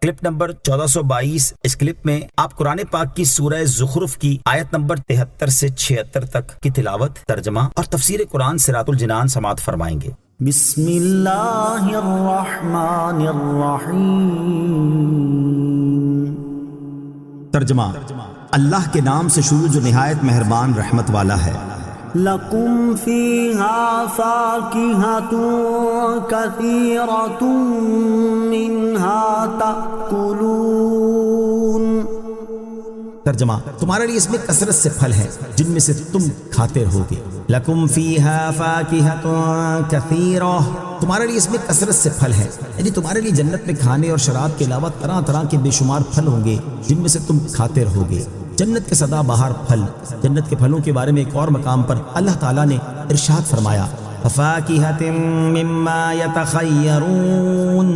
Clip number 1422۔ اس clip میں آپ قرآن پاک کی سورہ زخرف کی آیت نمبر 73 سے 76 تک کی تلاوت، ترجمہ اور تفسیر قرآن صراط الجنان سماعت فرمائیں گے۔ بسم اللہ الرحمن الرحیم۔ ترجمہ، اللہ کے نام سے شروع جو نہایت مہربان رحمت والا ہے۔ لکم فیہا فاکہۃ کثیرۃ منہا تأکلون۔ ترجمہ، تمہارے لیے اس میں کثرت سے پھل ہیں جن میں سے تم کھاتے رہوگے۔ لکم فیہا فاکہۃ کثیرہ، تمہارے لیے اس میں کثرت سے پھل ہیں، یعنی تمہارے لیے جنت میں کھانے اور شراب کے علاوہ طرح طرح کے بے شمار پھل ہوں گے جن میں سے تم کھاتے رہوگے۔ جنت کے سدا بہار پھل۔ جنت کے پھلوں کے بارے میں ایک اور مقام پر اللہ تعالیٰ نے ارشاد فرمایا، فَفَاكِهَةٍ مِّمَّا يَتَخَيَّرُونَ۔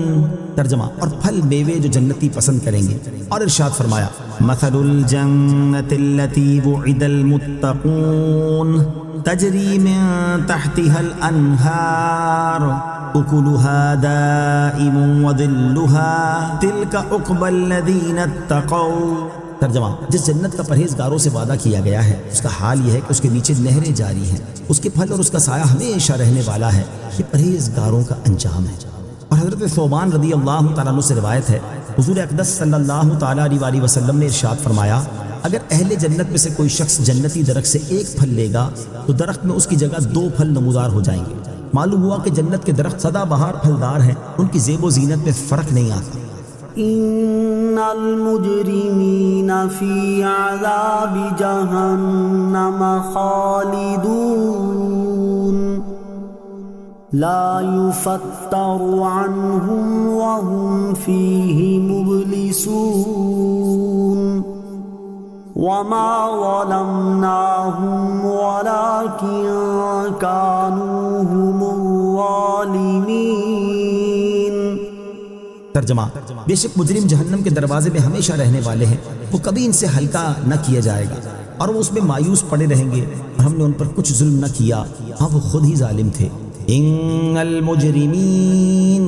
ترجمہ، اور پھل میوے جو جنتی پسند کریں گے۔ اور ارشاد فرمایا، مَثَلُ الْجَنَّةِ الَّتِي وُعِدَ الْمُتَّقُونَ تَجْرِي مِن تَحْتِهَا الْأَنْهَارُ أُكُلُهَا دَائِمٌ وَظِلُّهَا تِلْكَ عُقْبَى الَّذِينَ اتَّقَوْا۔ ترجمہ، جس جنت کا پرہیزگاروں سے وعدہ کیا گیا ہے اس کا حال یہ ہے کہ اس کے نیچے نہریں جاری ہیں، اس کے پھل اور اس کا سایہ ہمیشہ رہنے والا ہے۔ یہ پرہیزگاروں کا انجام ہے۔ اور حضرت ثوبان رضی اللہ تعالیٰ عنہ سے روایت ہے، حضور اقدس صلی اللہ تعالیٰ علیہ وسلم نے ارشاد فرمایا، اگر اہل جنت میں سے کوئی شخص جنتی درخت سے ایک پھل لے گا تو درخت میں اس کی جگہ 2 پھل نمودار ہو جائیں گے۔ معلوم ہوا کہ جنت کے درخت سدا بہار پھلدار ہیں، ان کی زیب و زینت میں فرق نہیں آتا۔ ان المجرمین فی عذاب جہنم خالدون لا یفتر عنہم وہم فیہ مبلسون وما ظلمناہم ولکن کانوا هم الظالمین۔ ترجمہ، بے شک مجرم جہنم کے دروازے میں ہمیشہ رہنے والے ہیں، وہ کبھی ان سے ہلکا نہ کیا جائے گا اور وہ اس میں مایوس پڑے رہیں گے، اور ہم نے ان پر کچھ ظلم نہ کیا، ہاں وہ خود ہی ظالم تھے۔ ان المجرمین،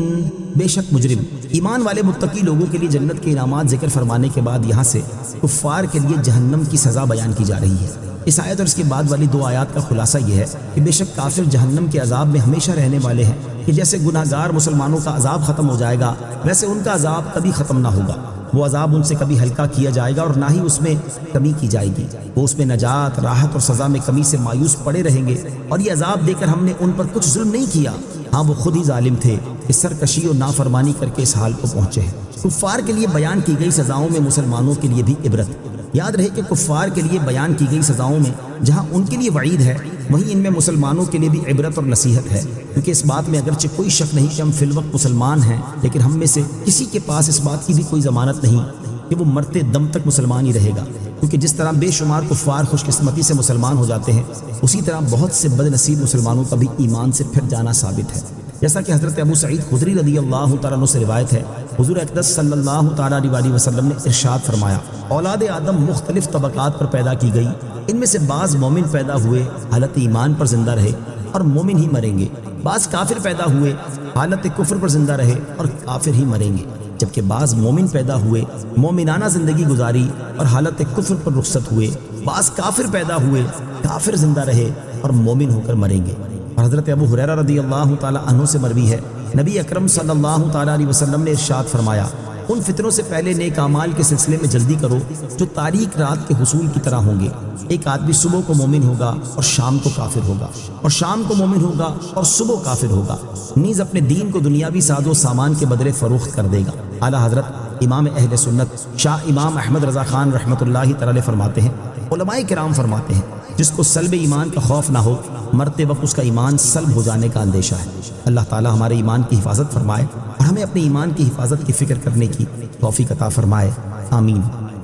بے شک مجرم۔ ایمان والے متقی لوگوں کے لیے جنت کے انعامات ذکر فرمانے کے بعد یہاں سے کفار کے لیے جہنم کی سزا بیان کی جا رہی ہے۔ اس آیت اور اس کے بعد والی 2 آیات کا خلاصہ یہ ہے کہ بے شک کافر جہنم کے عذاب میں ہمیشہ رہنے والے ہیں، کہ جیسے گناہ گار مسلمانوں کا عذاب ختم ہو جائے گا ویسے ان کا عذاب کبھی ختم نہ ہوگا۔ وہ عذاب ان سے کبھی ہلکا کیا جائے گا اور نہ ہی اس میں کمی کی جائے گی۔ وہ اس میں نجات، راحت اور سزا میں کمی سے مایوس پڑے رہیں گے، اور یہ عذاب دے کر ہم نے ان پر کچھ ظلم نہیں کیا، ہاں وہ خود ہی ظالم تھے کہ سرکشی اور نافرمانی کر کے اس حال کو پہنچے ہیں۔ کفار کے لیے بیان کی گئی سزاؤں میں مسلمانوں کے لیے بھی عبرت۔ یاد رہے کہ کفار کے لیے بیان کی گئی سزاؤں میں جہاں ان کے لیے وعید ہے، وہیں ان میں مسلمانوں کے لیے بھی عبرت اور نصیحت ہے، کیونکہ اس بات میں اگرچہ کوئی شک نہیں کہ ہم فی الوقت مسلمان ہیں، لیکن ہم میں سے کسی کے پاس اس بات کی بھی کوئی ضمانت نہیں کہ وہ مرتے دم تک مسلمان ہی رہے گا، کیونکہ جس طرح بے شمار کفار خوش قسمتی سے مسلمان ہو جاتے ہیں، اسی طرح بہت سے بد نصیب مسلمانوں کا بھی ایمان سے پھر جانا ثابت ہے۔ جیسا کہ حضرت ابو سعید خدری رضی اللہ تعالیٰ عنہ سے روایت ہے، حضور اقدس صلی اللہ تعالیٰ علیہ وسلم نے ارشاد فرمایا، اولاد آدم مختلف طبقات پر پیدا کی گئی، ان میں سے بعض مومن پیدا ہوئے حالت ایمان پر زندہ رہے اور مومن ہی مریں گے، بعض کافر پیدا ہوئے حالت کفر پر زندہ رہے اور کافر ہی مریں گے، جبکہ بعض مومن پیدا ہوئے مومنانہ زندگی گزاری اور حالت کفر پر رخصت ہوئے، بعض کافر پیدا ہوئے کافر زندہ رہے اور مومن ہو کر مریں گے۔ اور حضرت ابو ہریرہ رضی اللہ تعالیٰ عنہ سے مروی ہے، نبی اکرم صلی اللہ تعالیٰ علیہ وسلم نے ارشاد فرمایا، ان فتنوں سے پہلے نیک اعمال کے سلسلے میں جلدی کرو جو تاریک رات کے حصول کی طرح ہوں گے۔ ایک آدمی صبح کو مومن ہوگا اور شام کو کافر ہوگا، اور شام کو مومن ہوگا اور صبح کافر ہوگا، نیز اپنے دین کو دنیاوی ساز و سامان کے بدلے فروخت کر دے گا۔ اعلیٰ حضرت امام اہل سنت شاہ امام احمد رضا خان رحمۃ اللہ تعالی فرماتے ہیں، علماء کرام فرماتے ہیں، جس کو سلب ایمان کا خوف نہ ہو، مرتے وقت اس کا ایمان سلب ہو جانے کا اندیشہ ہے۔ اللہ تعالی ہمارے ایمان کی حفاظت فرمائے اور ہمیں اپنے ایمان کی حفاظت کی فکر کرنے کی توفیق عطا فرمائے، آمین۔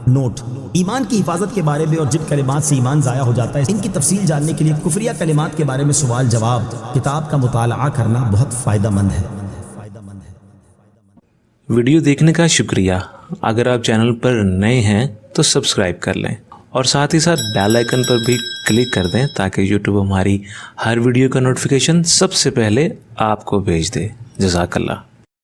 نوٹ: ایمان کی حفاظت کے بارے میں اور جن کلمات سے ایمان ضائع ہو جاتا ہے ان کی تفصیل جاننے کے لیے کفریہ کلمات کے بارے میں سوال جواب کتاب کا مطالعہ کرنا بہت فائدہ مند ہے۔ ویڈیو دیکھنے کا شکریہ۔ اگر آپ چینل پر نئے ہیں تو سبسکرائب کر لیں اور ساتھ ہی ساتھ بیل آئیکن پر بھی کلک کر دیں تاکہ یوٹیوب ہماری ہر ویڈیو کا نوٹیفیکیشن سب سے پہلے آپ کو بھیج دے۔ جزاک اللہ۔